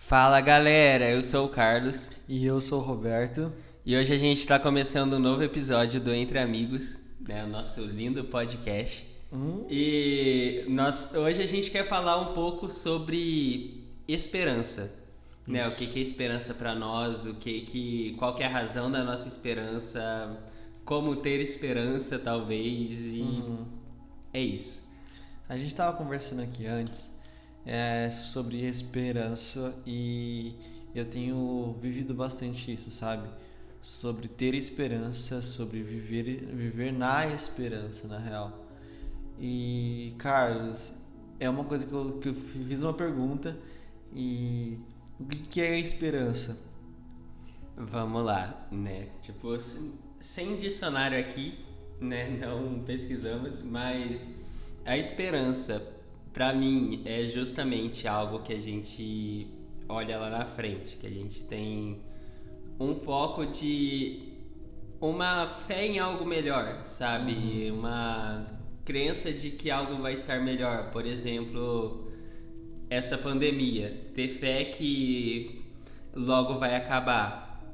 Fala galera, eu sou o Carlos E eu sou o Roberto. e hoje a gente está começando um novo episódio do Entre Amigos, né, o nosso lindo podcast. Hum? Hoje a gente quer falar um pouco sobre esperança, né? O que Isso. que é esperança para nós, qual que é a razão da nossa esperança, como ter esperança talvez e Uhum. é isso. A gente estava conversando aqui antes sobre esperança e eu tenho vivido bastante isso, sabe? Sobre ter esperança, sobre viver na esperança, na real. E, Carlos, é uma coisa que eu fiz uma pergunta e o que é esperança? Vamos lá, né? Tipo, sem dicionário aqui, né? Não pesquisamos, mas a esperança, pra mim, é justamente algo que a gente olha lá na frente, que a gente tem um foco de uma fé em algo melhor, sabe? Uma crença de que algo vai estar melhor. Por exemplo, essa pandemia, ter fé que logo vai acabar.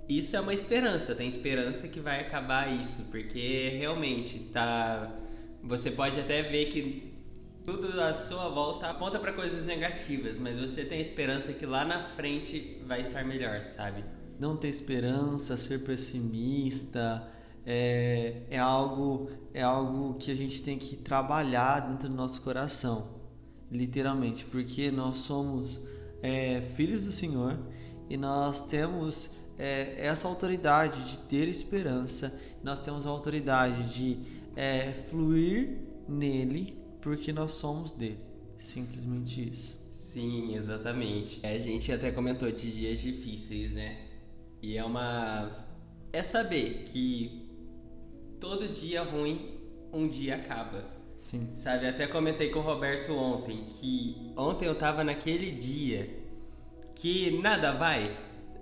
Isso é uma esperança, tem esperança que vai acabar isso, porque realmente tá. Você pode até ver que tudo à sua volta aponta para coisas negativas, mas você tem esperança que lá na frente vai estar melhor, sabe? Não ter esperança, ser pessimista, é algo que a gente tem que trabalhar dentro do nosso coração, literalmente, porque nós somos filhos do Senhor e nós temos essa autoridade de ter esperança, nós temos a autoridade de fluir nele, porque nós somos dele, simplesmente isso. Sim, exatamente. A gente até comentou de dias difíceis, né? E é uma. É saber que todo dia ruim, um dia acaba. Sim. Sabe, até comentei com o Roberto ontem que ontem eu tava naquele dia que nada vai,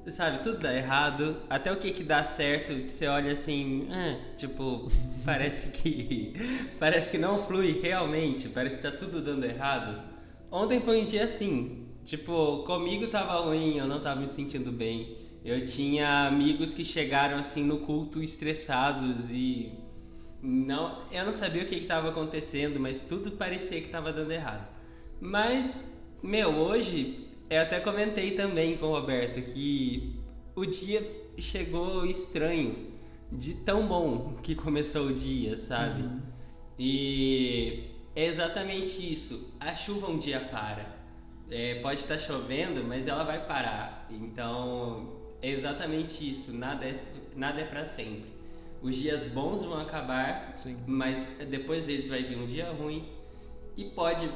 sabe, tudo dá errado, até o que dá certo, que você olha assim, tipo, parece que parece que não flui realmente, parece que tá tudo dando errado. Ontem foi um dia assim, tipo, comigo tava ruim, eu não tava me sentindo bem. Eu tinha amigos que chegaram assim no culto estressados e não, eu não sabia o que estava acontecendo, mas tudo parecia que estava dando errado. Mas, hoje eu até comentei também com o Roberto que o dia chegou estranho, de tão bom que começou o dia, sabe? Uhum. E é exatamente isso. A chuva um dia para. Pode estar chovendo, mas ela vai parar. Então é exatamente isso. Nada é para sempre. Os dias bons vão acabar, Sim. mas depois deles vai vir um dia ruim e pode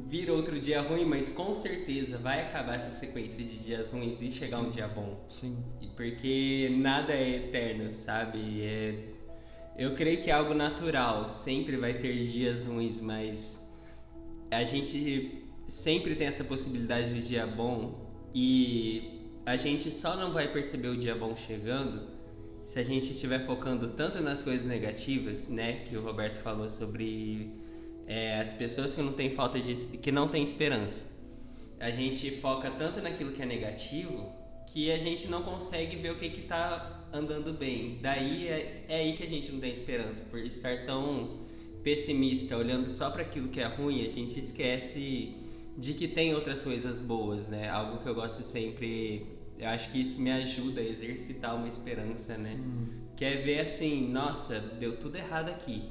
vir outro dia ruim, mas com certeza vai acabar essa sequência de dias ruins e chegar um dia bom. Sim. E porque nada é eterno, sabe? Eu creio que é algo natural, sempre vai ter dias ruins, mas a gente sempre tem essa possibilidade de dia bom e a gente só não vai perceber o dia bom chegando se a gente estiver focando tanto nas coisas negativas, né, que o Roberto falou sobre as pessoas que não têm que não têm esperança. A gente foca tanto naquilo que é negativo que a gente não consegue ver o que está andando bem. Daí é aí que a gente não tem esperança, por estar tão pessimista, olhando só para aquilo que é ruim, a gente esquece de que tem outras coisas boas, né? Algo que eu gosto sempre, eu acho que isso me ajuda a exercitar uma esperança, né? Que é ver assim, nossa, deu tudo errado aqui.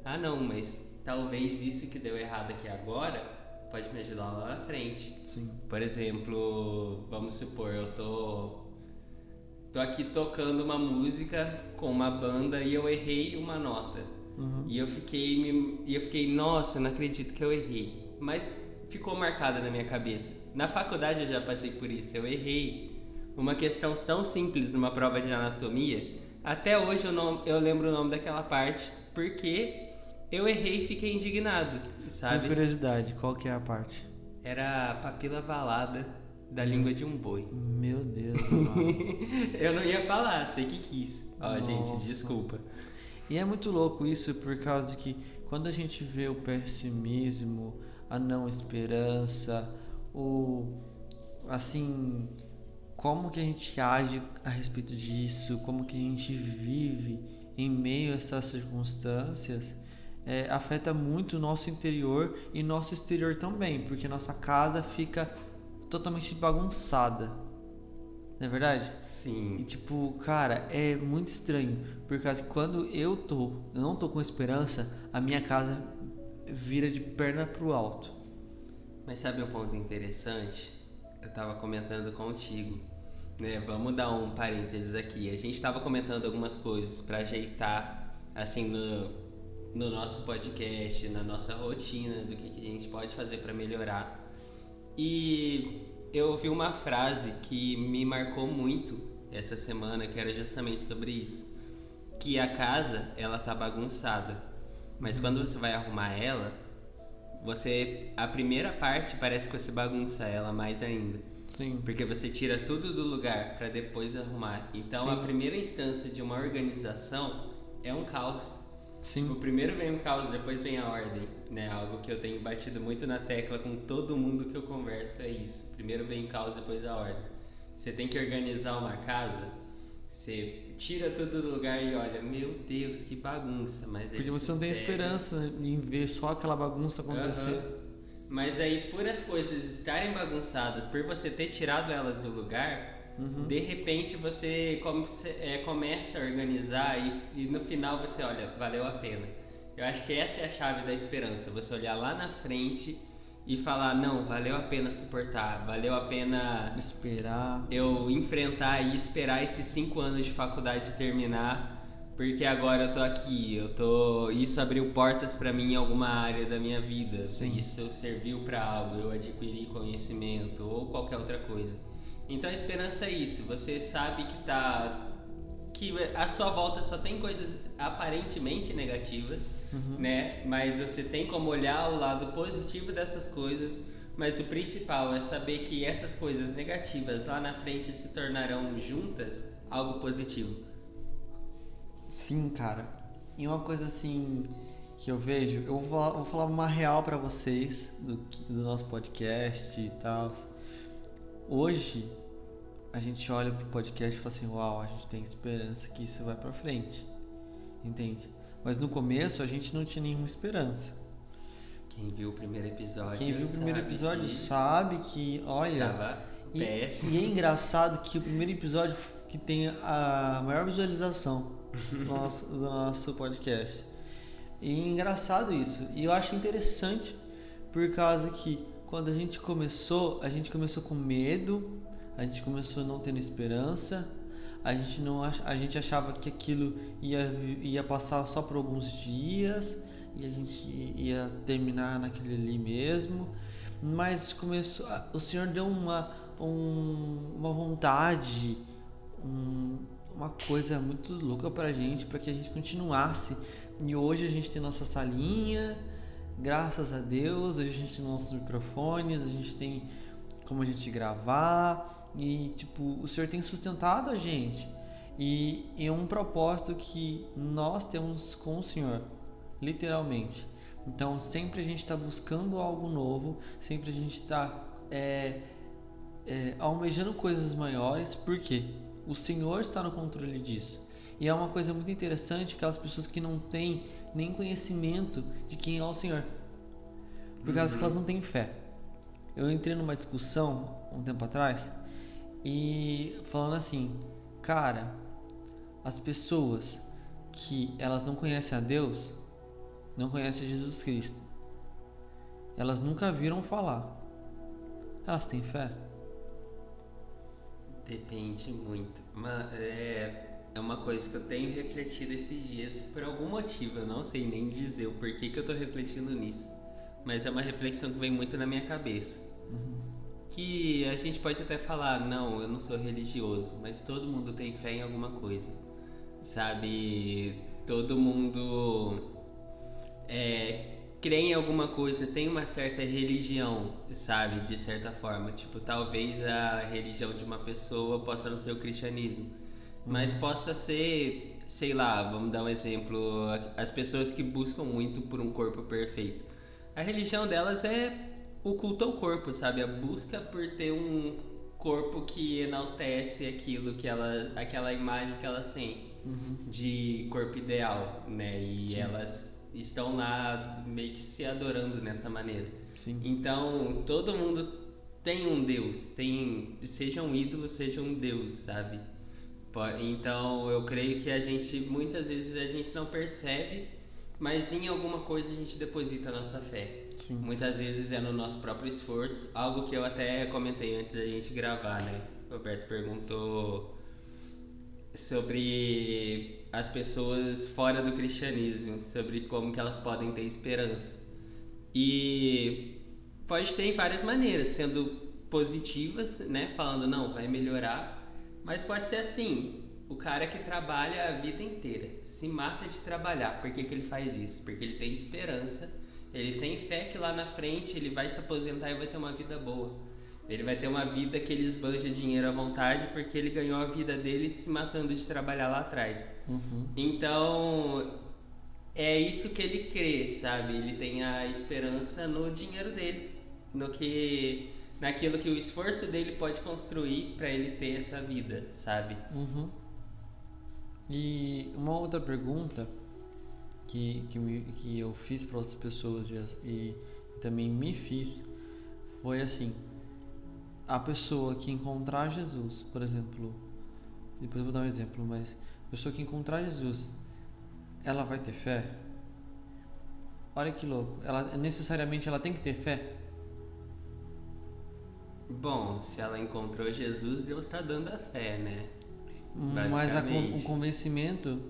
Ah não, mas talvez isso que deu errado aqui agora pode me ajudar lá na frente. Sim. Por exemplo, vamos supor, eu tô aqui tocando uma música com uma banda e eu errei uma nota. Uhum. E eu fiquei, nossa, eu não acredito que eu errei. Mas ficou marcada na minha cabeça. Na faculdade eu já passei por isso. Eu errei uma questão tão simples numa prova de anatomia. Até hoje eu lembro o nome daquela parte porque eu errei e fiquei indignado, sabe? Com curiosidade, qual que é a parte? Era a papila valada da língua de um boi. Meu Deus, mano. Eu não ia falar, sei que quis. Ó, gente, Nossa. desculpa. E é muito louco isso por causa de que quando a gente vê o pessimismo, a não esperança, assim, como que a gente age a respeito disso, como que a gente vive em meio a essas circunstâncias, afeta muito o nosso interior e nosso exterior também, porque nossa casa fica totalmente bagunçada, não é verdade? Sim. E tipo, cara, é muito estranho, porque quando eu não tô com esperança, a minha casa vira de perna pro alto. Mas sabe um ponto interessante? Eu tava comentando contigo, né? Vamos dar um parênteses aqui. A gente tava comentando algumas coisas pra ajeitar, assim, no nosso podcast, na nossa rotina, do que a gente pode fazer pra melhorar. E eu ouvi uma frase que me marcou muito essa semana, que era justamente sobre isso. Que a casa, ela tá bagunçada, mas quando você vai arrumar ela, a primeira parte parece que você bagunça ela mais ainda. Sim. Porque você tira tudo do lugar para depois arrumar. Então, Sim. a primeira instância de uma organização é um caos. Sim. Tipo, primeiro vem o caos, depois vem a ordem, né? Algo que eu tenho batido muito na tecla com todo mundo que eu converso é isso. Primeiro vem o caos, depois a ordem. Você tem que organizar uma casa, você tira tudo do lugar e olha, meu Deus, que bagunça. Mas porque você não tem esperança em ver só aquela bagunça acontecer. Mas aí, por as coisas estarem bagunçadas, por você ter tirado elas do lugar, de repente você começa a organizar e no final você olha, valeu a pena. Eu acho que essa é a chave da esperança, você olhar lá na frente e falar, não, valeu a pena suportar, valeu a pena esperar, eu enfrentar e esperar esses 5 anos de faculdade terminar, porque agora eu tô aqui, isso abriu portas pra mim em alguma área da minha vida. Sim. Isso serviu pra algo, eu adquiri conhecimento ou qualquer outra coisa. Então a esperança é isso, você sabe que a sua volta só tem coisas aparentemente negativas, né? Mas você tem como olhar o lado positivo dessas coisas, mas o principal é saber que essas coisas negativas lá na frente se tornarão juntas algo positivo. Sim, cara. E uma coisa assim que eu vejo, eu vou falar uma real pra vocês do nosso podcast e tal. Hoje a gente olha pro podcast e fala assim, uau, a gente tem esperança que isso vai pra frente, entende? Mas no começo a gente não tinha nenhuma esperança. Quem viu o primeiro episódio sabe que, olha, tava e é engraçado que o primeiro episódio que tem a maior visualização do nosso podcast. E é engraçado isso. E eu acho interessante por causa que quando a gente começou com medo, a gente começou não tendo esperança, a gente achava que aquilo ia passar só por alguns dias e a gente ia terminar naquele ali mesmo, mas o Senhor deu uma vontade, uma coisa muito louca pra gente, para que a gente continuasse. E hoje a gente tem nossa salinha, graças a Deus, hoje a gente tem nossos microfones, a gente tem como a gente gravar, e tipo, o Senhor tem sustentado a gente, e é um propósito que nós temos com o Senhor, literalmente. Então sempre a gente está buscando algo novo, sempre a gente está almejando coisas maiores, porque o Senhor está no controle disso. E é uma coisa muito interessante, aquelas pessoas que não têm nem conhecimento de quem é o Senhor, porque elas não têm fé. Eu entrei numa discussão um tempo atrás e falando assim, cara, as pessoas que elas não conhecem a Deus, não conhecem Jesus Cristo, elas nunca viram falar, elas têm fé? Depende muito. É uma coisa que eu tenho refletido esses dias por algum motivo, eu não sei nem dizer o porquê que eu tô refletindo nisso, mas é uma reflexão que vem muito na minha cabeça. Que a gente pode até falar, não, eu não sou religioso, mas todo mundo tem fé em alguma coisa, sabe? Todo mundo crê em alguma coisa, tem uma certa religião, sabe? De certa forma, tipo, talvez a religião de uma pessoa possa não ser o cristianismo, mas possa ser, sei lá, vamos dar um exemplo, as pessoas que buscam muito por um corpo perfeito. A religião delas é o culto ao corpo, sabe? A busca por ter corpo que enaltece aquela imagem que elas têm de corpo ideal, né? E Sim. elas estão lá meio que se adorando nessa maneira. Sim. Então, todo mundo tem um Deus, seja um ídolo, seja um Deus, sabe? Então, eu creio que muitas vezes a gente não percebe, mas em alguma coisa a gente deposita a nossa fé. Sim. Muitas vezes é no nosso próprio esforço, algo que eu até comentei antes da gente gravar, né? O Roberto perguntou sobre as pessoas fora do cristianismo, sobre como que elas podem ter esperança. E pode ter em várias maneiras, sendo positivas, né? Falando, não, vai melhorar. Mas pode ser assim, o cara que trabalha a vida inteira, se mata de trabalhar. Por que ele faz isso? Porque ele tem esperança, ele tem fé que lá na frente ele vai se aposentar e vai ter uma vida boa. Ele vai ter uma vida que ele esbanja dinheiro à vontade porque ele ganhou a vida dele se matando de trabalhar lá atrás. Então, é isso que ele crê, sabe? Ele tem a esperança no dinheiro dele, naquilo que o esforço dele pode construir para ele ter essa vida, sabe? E uma outra pergunta que eu fiz para outras pessoas e também me fiz foi assim: a pessoa que encontrar Jesus, por exemplo, depois eu vou dar um exemplo, mas a pessoa que encontrar Jesus, ela vai ter fé? Olha que louco, necessariamente ela tem que ter fé? Bom, se ela encontrou Jesus, Deus está dando a fé, né? Mas o convencimento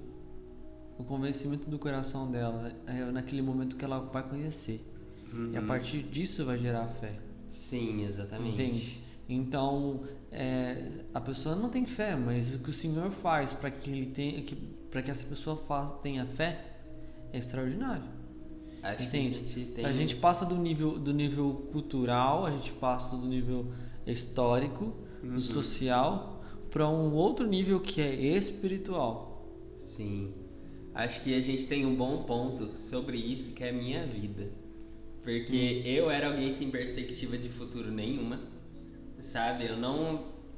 do coração dela é naquele momento que ela vai conhecer. E a partir disso vai gerar fé. Sim, exatamente. Entende? Então, a pessoa não tem fé, mas o que o Senhor faz para que essa pessoa tenha fé é extraordinário. Entende? A gente passa do nível cultural, a gente passa do nível histórico, do social, para um outro nível que é espiritual. Sim. Acho que a gente tem um bom ponto sobre isso, que é a minha vida. Porque eu era alguém sem perspectiva de futuro nenhuma, sabe?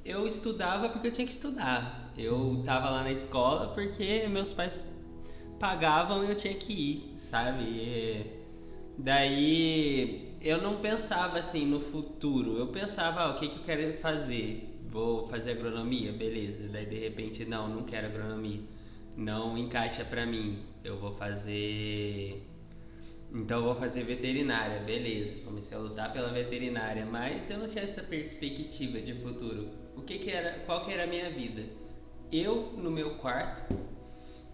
Eu estudava porque eu tinha que estudar. Eu tava lá na escola porque meus pais pagavam e eu tinha que ir, sabe? Daí eu não pensava assim no futuro. Eu pensava, o que eu quero fazer? Vou fazer agronomia? Beleza. Daí de repente, não quero agronomia. Não encaixa pra mim. Então eu vou fazer veterinária, beleza. Comecei a lutar pela veterinária, mas eu não tinha essa perspectiva de futuro. Qual que era a minha vida? Eu no meu quarto,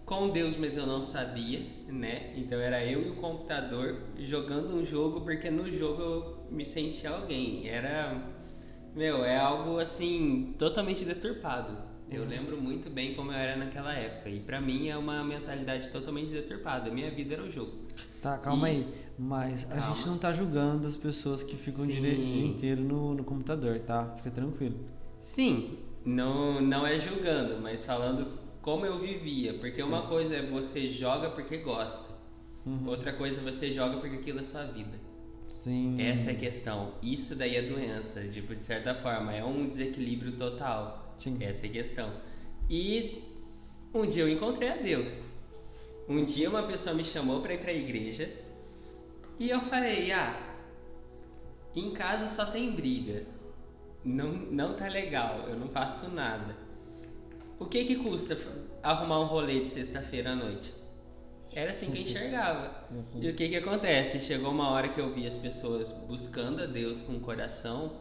com Deus, mas eu não sabia, né? Então era eu e o computador jogando um jogo, porque no jogo eu me sentia alguém. É algo assim, totalmente deturpado. Eu lembro muito bem como eu era naquela época. E pra mim é uma mentalidade totalmente deturpada. Minha vida era o jogo. Tá, calma aí. Mas a gente não tá julgando as pessoas que ficam o dia inteiro no computador, tá? Fica tranquilo. Sim, não é julgando, mas falando como eu vivia. Porque uma coisa é você joga porque gosta. Outra coisa é você joga porque aquilo é sua vida. Sim. Essa é a questão. Isso daí é doença, tipo, de certa forma. É um desequilíbrio total. Sim. Essa é a questão. E um dia eu encontrei a Deus. Um dia uma pessoa me chamou para ir para a igreja e eu falei, em casa só tem briga, não tá legal, eu não faço nada. O que custa arrumar um rolê de sexta-feira à noite? Era assim que eu enxergava. E o que acontece? Chegou uma hora que eu vi as pessoas buscando a Deus com o coração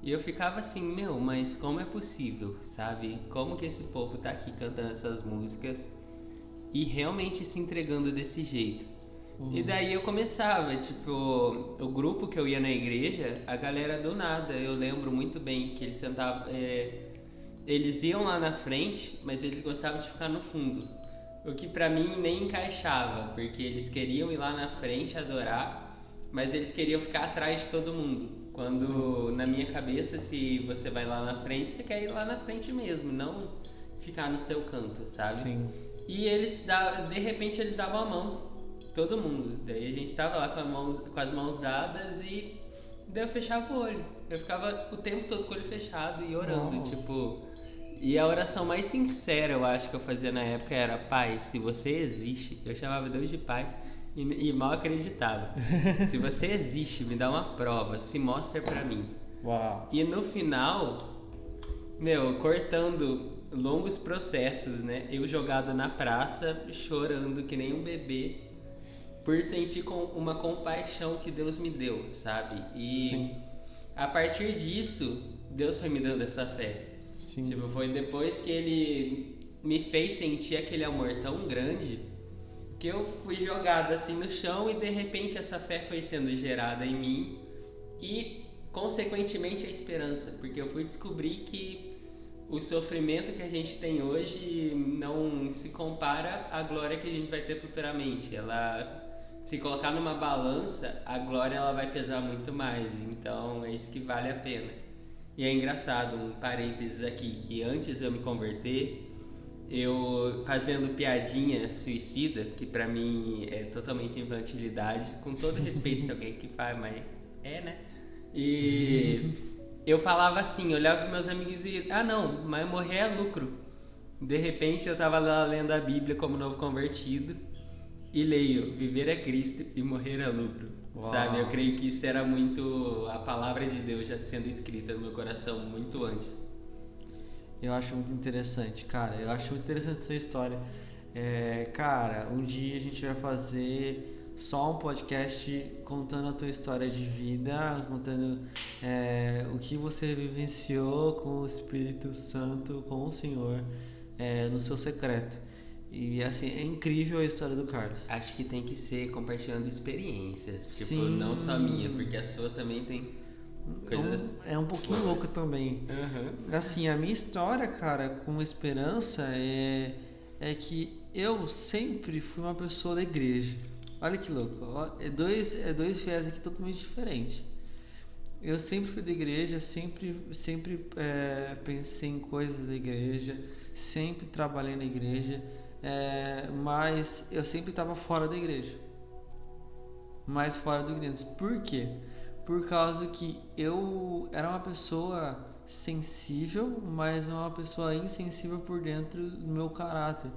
e eu ficava assim, mas como é possível, sabe? Como que esse povo tá aqui cantando essas músicas e realmente se entregando desse jeito? E daí eu começava, tipo, o grupo que eu ia na igreja, a galera do nada, eu lembro muito bem que eles sentavam, eles iam lá na frente, mas eles gostavam de ficar no fundo, o que pra mim nem encaixava, porque eles queriam ir lá na frente adorar, mas eles queriam ficar atrás de todo mundo, quando na minha cabeça, se você vai lá na frente, você quer ir lá na frente mesmo, não ficar no seu canto, sabe? Sim. E de repente eles davam a mão, todo mundo. Daí a gente tava lá com as mãos dadas e Daí eu fechava o olho. Eu ficava o tempo todo com o olho fechado e orando, Uau. tipo... E a oração mais sincera, eu acho, que eu fazia na época era: Pai, se você existe... Eu chamava Deus de Pai e mal acreditava. Se você existe, me dá uma prova, se mostra pra mim. Uau. E no final, cortando longos processos, né? Eu jogado na praça, chorando que nem um bebê, por sentir uma compaixão que Deus me deu, sabe? E Sim. a partir disso, Deus foi me dando essa fé. Sim. Tipo, foi depois que Ele me fez sentir aquele amor tão grande que eu fui jogado assim no chão e de repente essa fé foi sendo gerada em mim e consequentemente a esperança, porque eu fui descobrir que o sofrimento que a gente tem hoje não se compara à glória que a gente vai ter futuramente. Se colocar numa balança, a glória ela vai pesar muito mais, então é isso que vale a pena. E é engraçado, um parênteses aqui, que antes de eu me converter, eu fazendo piadinha suicida, que pra mim é totalmente infantilidade, com todo respeito se alguém que faz, mas né? E eu falava assim, olhava para meus amigos e não, mas morrer é lucro. De repente eu tava lá lendo a Bíblia como novo convertido e leio: viver é Cristo e morrer é lucro. Uau. Sabe? Eu creio que isso era muito a palavra de Deus já sendo escrita no meu coração muito antes. Eu acho muito interessante, cara. Eu acho muito interessante a sua história. Cara, um dia a gente vai fazer só um podcast contando a tua história de vida, contando o que você vivenciou com o Espírito Santo, com o Senhor, no seu secreto. E assim, é incrível a história do Carlos. Acho que tem que ser compartilhando experiências, Sim. tipo, não só minha, porque a sua também tem coisas... É um pouquinho louca também. Uhum. Assim, a minha história, cara, com esperança é que eu sempre fui uma pessoa da igreja. Olha que louco. É dois viés aqui totalmente diferentes. Eu sempre fui da igreja, sempre pensei em coisas da igreja, sempre trabalhei na igreja, mas eu sempre estava fora da igreja. Mais fora do que dentro. Por quê? Por causa que eu era uma pessoa sensível, mas uma pessoa insensível por dentro do meu caráter.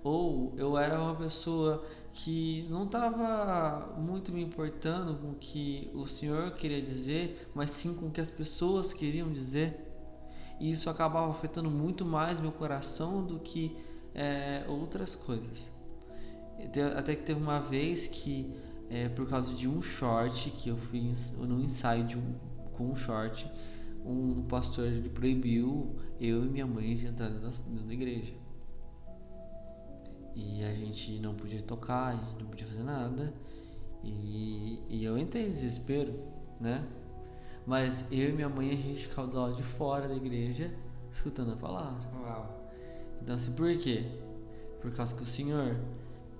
Ou eu era uma pessoa que não estava muito me importando com o que o Senhor queria dizer, mas sim com o que as pessoas queriam dizer. E isso acabava afetando muito mais meu coração do que outras coisas. Até que teve uma vez que, por causa de um short que eu fiz no ensaio com um short, um pastor ele proibiu eu e minha mãe de entrar dentro da igreja. E a gente não podia tocar, a gente não podia fazer nada. E eu entrei em desespero, né? Mas eu e minha mãe, a gente ficava do lado de fora da igreja, escutando a palavra. Uau. Então assim, por quê? Por causa que o Senhor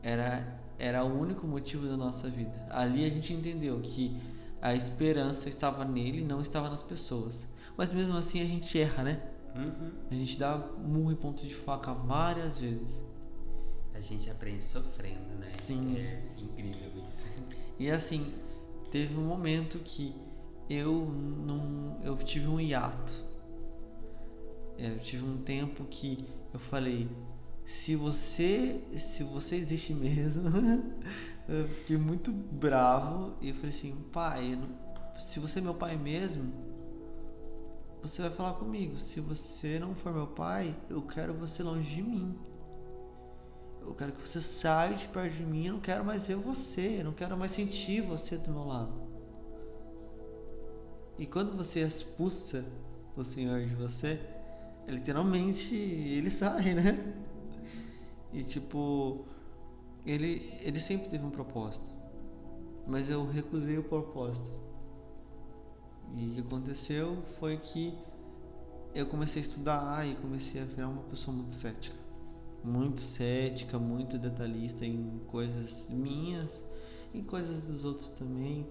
era o único motivo da nossa vida. Ali a gente entendeu que a esperança estava nele, não estava nas pessoas. Mas mesmo assim a gente erra, né? Uhum. A gente dá murro e ponto de faca várias vezes. A gente aprende sofrendo, né? Sim. É incrível isso. E assim, teve um momento que eu tive um hiato. Eu tive um tempo que eu falei: se você existe mesmo, eu fiquei muito bravo e eu falei assim: pai, se você é meu pai mesmo, você vai falar comigo. Se você não for meu pai, eu quero você longe de mim. Eu quero que você saia de perto de mim. Eu não quero mais ver você. Eu não quero mais sentir você do meu lado. E quando você expulsa o Senhor de você, literalmente ele sai, né? E tipo, ele sempre teve um propósito, mas eu recusei o propósito. E o que aconteceu foi que eu comecei a estudar e comecei a virar uma pessoa muito cética, muito detalhista em coisas minhas, em coisas dos outros também,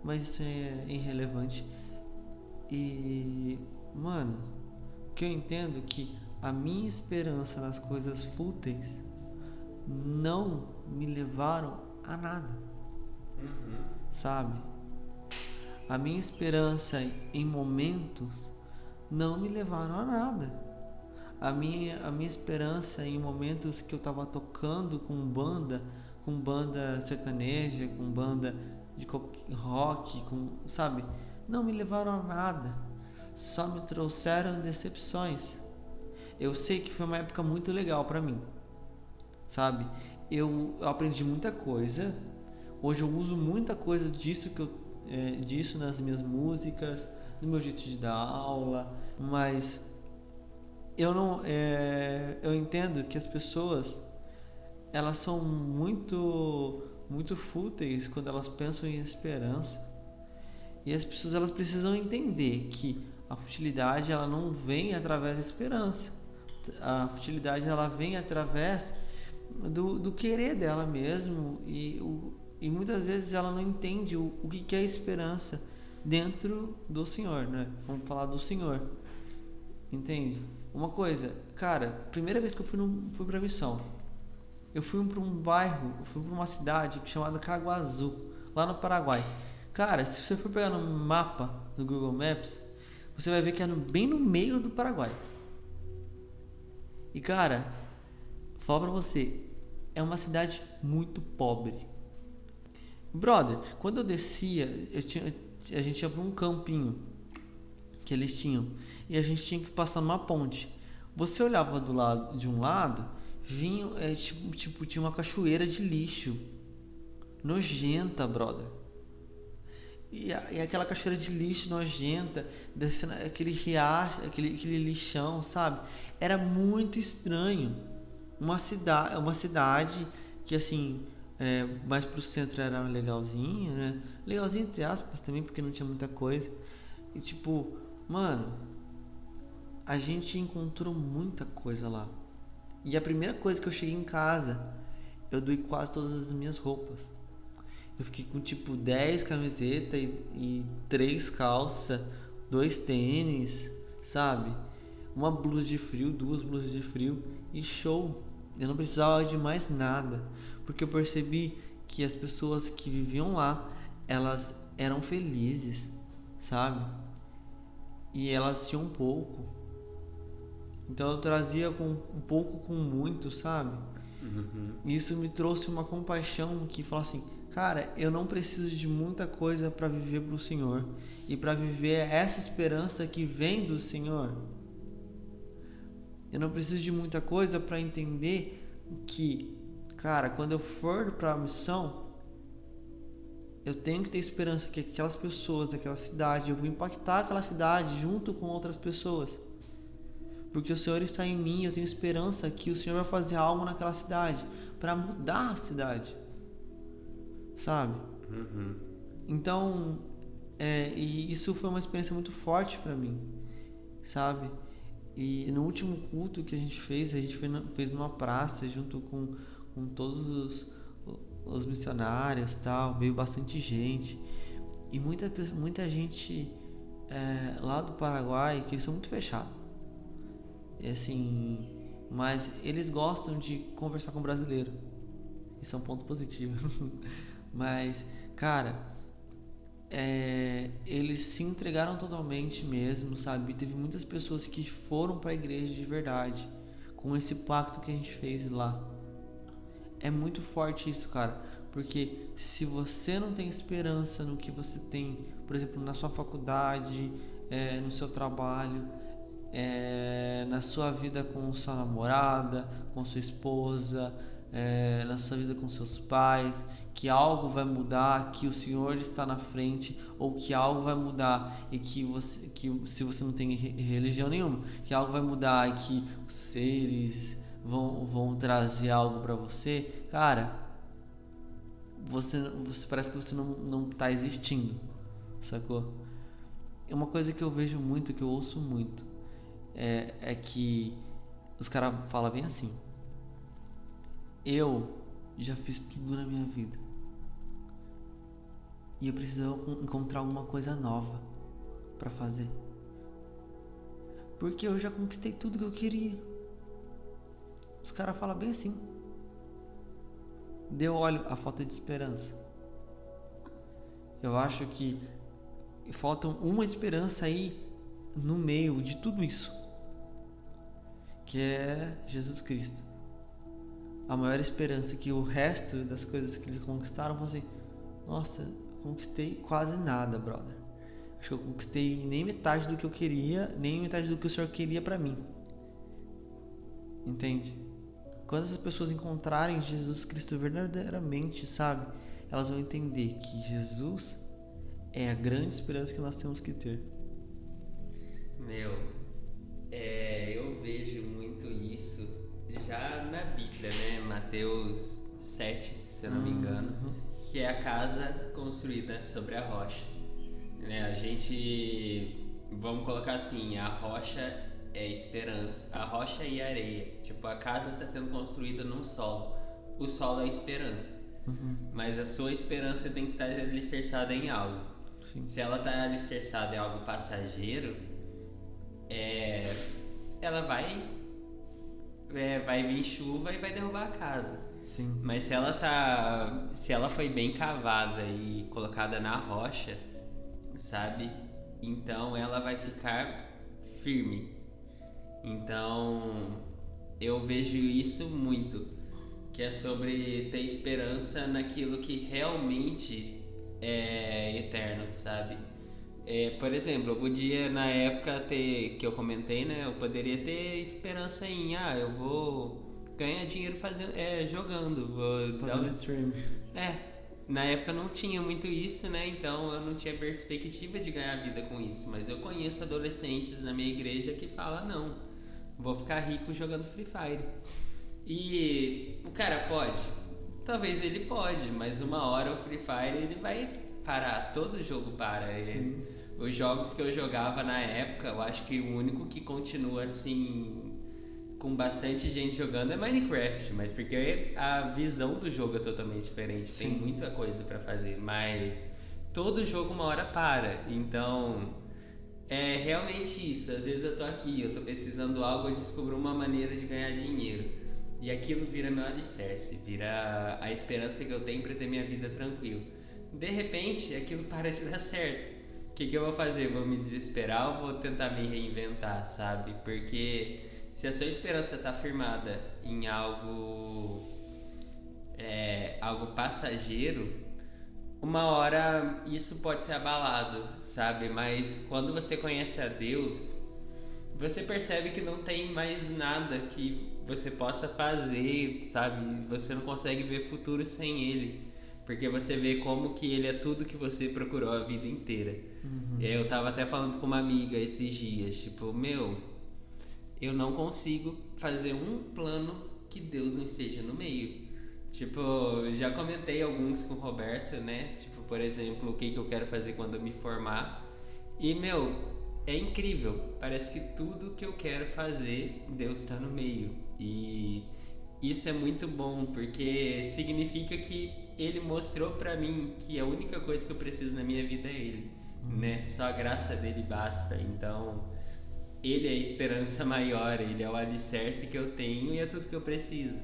mas isso é irrelevante. E, mano, o que eu entendo é que a minha esperança nas coisas fúteis não me levaram a nada, sabe? a minha esperança em momentos não me levaram a nada. A minha esperança em momentos que eu estava tocando com banda sertaneja, com banda de rock, sabe? Não me levaram a nada. Só me trouxeram decepções. Eu sei que foi uma época muito legal para mim, sabe? Eu aprendi muita coisa. Hoje eu uso muita coisa disso nas minhas músicas, no meu jeito de dar aula, mas eu entendo que as pessoas, elas são muito fúteis quando elas pensam em esperança. E as pessoas, elas precisam entender que a futilidade, ela não vem através da esperança. A futilidade, ela vem através do querer dela mesmo, e muitas vezes ela não entende o que é esperança dentro do Senhor, né? Vamos falar do Senhor, entende? Uma coisa, cara, primeira vez que eu fui pra missão, eu fui para um bairro, eu fui para uma cidade chamada Caguazu, lá no Paraguai. Cara, se você for pegar no mapa do Google Maps, você vai ver que é bem no meio do Paraguai. E cara, vou falar pra você, é uma cidade muito pobre. Brother, quando eu descia, a gente ia pra um campinho que eles tinham, e a gente tinha que passar numa ponte. Você olhava de um lado, vinha, tinha uma cachoeira de lixo, nojenta, brother. E aquela cachoeira de lixo nojenta, descendo aquele riacho, aquele lixão, sabe? Era muito estranho. Uma cidade que, assim, mais pro centro era legalzinho, né? Legalzinho entre aspas também, porque não tinha muita coisa. E tipo, mano, a gente encontrou muita coisa lá. E a primeira coisa que eu cheguei em casa, eu doei quase todas as minhas roupas. Eu fiquei com tipo 10 camisetas e 3 calças, 2 tênis, sabe? Uma blusa de frio, 2 blusas de frio e show. Eu não precisava de mais nada, porque eu percebi que as pessoas que viviam lá, elas eram felizes, sabe? E elas tinham pouco. Então eu trazia com um pouco com muito, sabe? Uhum. Isso me trouxe uma compaixão que fala assim, cara, eu não preciso de muita coisa para viver pro Senhor e para viver essa esperança que vem do Senhor. Eu não preciso de muita coisa para entender que, cara, quando eu for para a missão, eu tenho que ter esperança que aquelas pessoas daquela cidade, eu vou impactar aquela cidade junto com outras pessoas. Porque o Senhor está em mim, eu tenho esperança que o Senhor vai fazer algo naquela cidade para mudar a cidade, sabe? Uhum. Então, e isso foi uma experiência muito forte para mim, sabe? E no último culto que a gente fez fez numa praça junto com todos os missionários, tal, veio bastante gente e muita gente lá do Paraguai, que eles são muito fechados. Assim, mas eles gostam de conversar com o brasileiro. Isso é um ponto positivo. Mas, cara, eles se entregaram totalmente mesmo, sabe? Teve muitas pessoas que foram para a igreja de verdade, com esse pacto que a gente fez lá. É muito forte isso, cara, porque se você não tem esperança no que você tem, por exemplo, na sua faculdade, no seu trabalho, na sua vida com sua namorada, com sua esposa, na sua vida com seus pais, que algo vai mudar, que o Senhor está na frente, ou que algo vai mudar e que se você não tem religião nenhuma, que algo vai mudar e que os seres vão trazer algo para você, cara, você parece que você não está existindo, sacou? É uma coisa que eu vejo muito, que eu ouço muito, é que os caras falam bem assim: eu já fiz tudo na minha vida e eu preciso encontrar alguma coisa nova pra fazer, porque eu já conquistei tudo que eu queria. Os caras falam bem assim. Daí eu olho a falta de esperança. Eu acho que falta uma esperança aí no meio de tudo isso, que é Jesus Cristo. A maior esperança, que o resto das coisas que eles conquistaram, foi assim: nossa, eu conquistei quase nada, brother. Acho que eu conquistei nem metade do que eu queria, nem metade do que o Senhor queria pra mim. Entende? Quando essas pessoas encontrarem Jesus Cristo verdadeiramente, sabe, elas vão entender que Jesus é a grande esperança que nós temos que ter. Eu vejo muito isso já na Bíblia, né? Mateus 7, se eu não me engano, que é a casa construída sobre a rocha. Né? A gente, vamos colocar assim, a rocha é esperança, a rocha e a areia. Tipo, a casa está sendo construída num solo, o solo é esperança. Mas a sua esperança tem que estar alicerçada em algo. Sim. Se ela está alicerçada em algo passageiro, ela vai vir chuva e vai derrubar a casa. Sim. Mas se ela foi bem cavada e colocada na rocha, sabe? Então ela vai ficar firme. Então eu vejo isso muito, que é sobre ter esperança naquilo que realmente é eterno, sabe? Por exemplo, eu podia na época que eu comentei, né? Eu poderia ter esperança em, eu vou ganhar dinheiro jogando, vou fazendo stream. Na época não tinha muito isso, né? Então eu não tinha perspectiva de ganhar vida com isso. Mas eu conheço adolescentes na minha igreja que falam: não, vou ficar rico jogando Free Fire. E o cara pode? Talvez ele pode, mas uma hora o Free Fire ele vai parar, todo jogo para. Os jogos que eu jogava na época, eu acho que o único que continua assim, com bastante gente jogando, é Minecraft, mas porque a visão do jogo é totalmente diferente. Sim. Tem muita coisa pra fazer, mas todo jogo uma hora para. Então é realmente isso. Às vezes eu tô aqui, eu tô precisando de algo, eu descubro uma maneira de ganhar dinheiro, e aquilo vira meu alicerce, vira a esperança que eu tenho pra ter minha vida tranquila. De repente aquilo para de dar certo. O que eu vou fazer? Vou me desesperar ou vou tentar me reinventar, sabe? Porque se a sua esperança está firmada em algo passageiro, uma hora isso pode ser abalado, sabe? Mas quando você conhece a Deus, você percebe que não tem mais nada que você possa fazer, sabe? Você não consegue ver futuro sem Ele, porque você vê como que Ele é tudo que você procurou a vida inteira. Eu tava até falando com uma amiga esses dias, tipo, eu não consigo fazer um plano que Deus não esteja no meio. Tipo, já comentei alguns com o Roberto, né? Tipo, por exemplo, o que eu quero fazer quando eu me formar. E, é incrível. Parece que tudo que eu quero fazer, Deus está no meio. E isso é muito bom, porque significa que Ele mostrou pra mim que a única coisa que eu preciso na minha vida é Ele, né? Só a graça dele basta. Então Ele é a esperança maior, Ele é o alicerce que eu tenho e é tudo que eu preciso.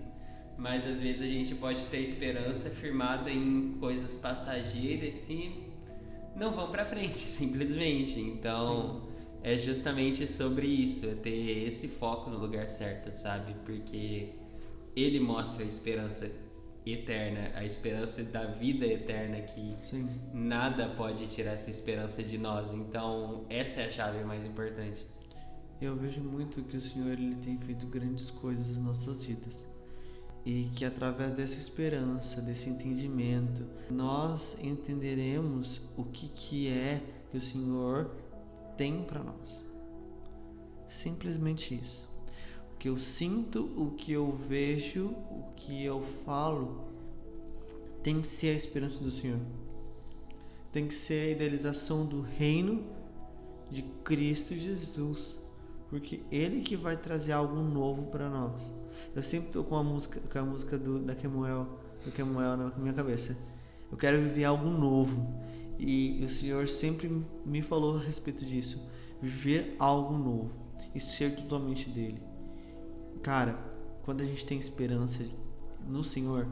Mas às vezes a gente pode ter esperança firmada em coisas passageiras que não vão pra frente, simplesmente. Então é justamente sobre isso, é ter esse foco no lugar certo, sabe? Porque Ele mostra a esperança eterna, a esperança da vida eterna, que nada pode tirar essa esperança de nós. Então essa é a chave mais importante. Eu vejo muito que o Senhor ele tem feito grandes coisas em nossas vidas, e que através dessa esperança, desse entendimento, nós entenderemos o que é que o Senhor tem para nós. Simplesmente isso. O que eu sinto, o que eu vejo, o que eu falo, tem que ser a esperança do Senhor. Tem que ser a idealização do reino de Cristo Jesus, porque Ele que vai trazer algo novo para nós. Eu sempre estou com a música da Kemuel na minha cabeça. Eu quero viver algo novo, e o Senhor sempre me falou a respeito disso. Viver algo novo e ser totalmente dele. Cara, quando a gente tem esperança no Senhor,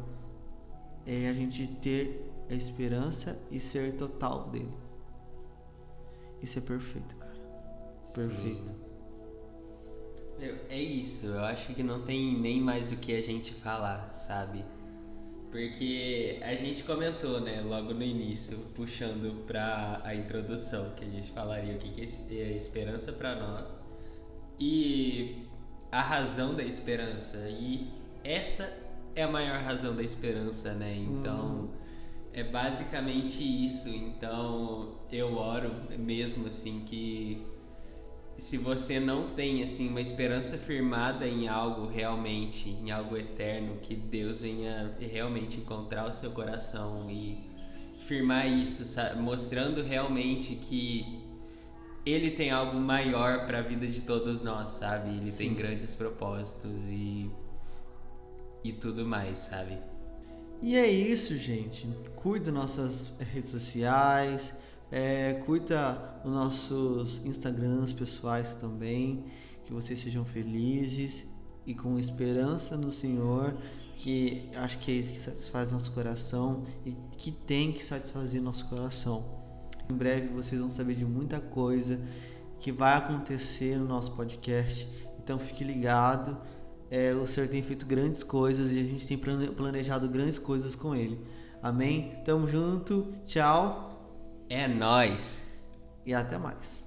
é a gente ter a esperança e ser total dele. Isso é perfeito, cara. Perfeito. Sim. É isso, eu acho que não tem nem mais o que a gente falar, sabe? Porque a gente comentou, né, logo no início, puxando pra a introdução, que a gente falaria o que é esperança pra nós e a razão da esperança. E essa é a maior razão da esperança, né? Então, é basicamente isso. Então, eu oro mesmo assim que se você não tem assim uma esperança firmada em algo realmente, em algo eterno, que Deus venha realmente encontrar o seu coração e firmar isso, sabe? Mostrando realmente que Ele tem algo maior para a vida de todos nós, sabe? Ele Sim. tem grandes propósitos e tudo mais, sabe? E é isso, gente. Cuida das nossas redes sociais, cuida dos nossos Instagrams pessoais também, que vocês sejam felizes e com esperança no Senhor, que acho que é isso que satisfaz nosso coração e que tem que satisfazer nosso coração. Em breve vocês vão saber de muita coisa que vai acontecer no nosso podcast, então fique ligado. O Senhor tem feito grandes coisas e a gente tem planejado grandes coisas com Ele. Amém? Tamo junto, tchau. É nóis! E até mais.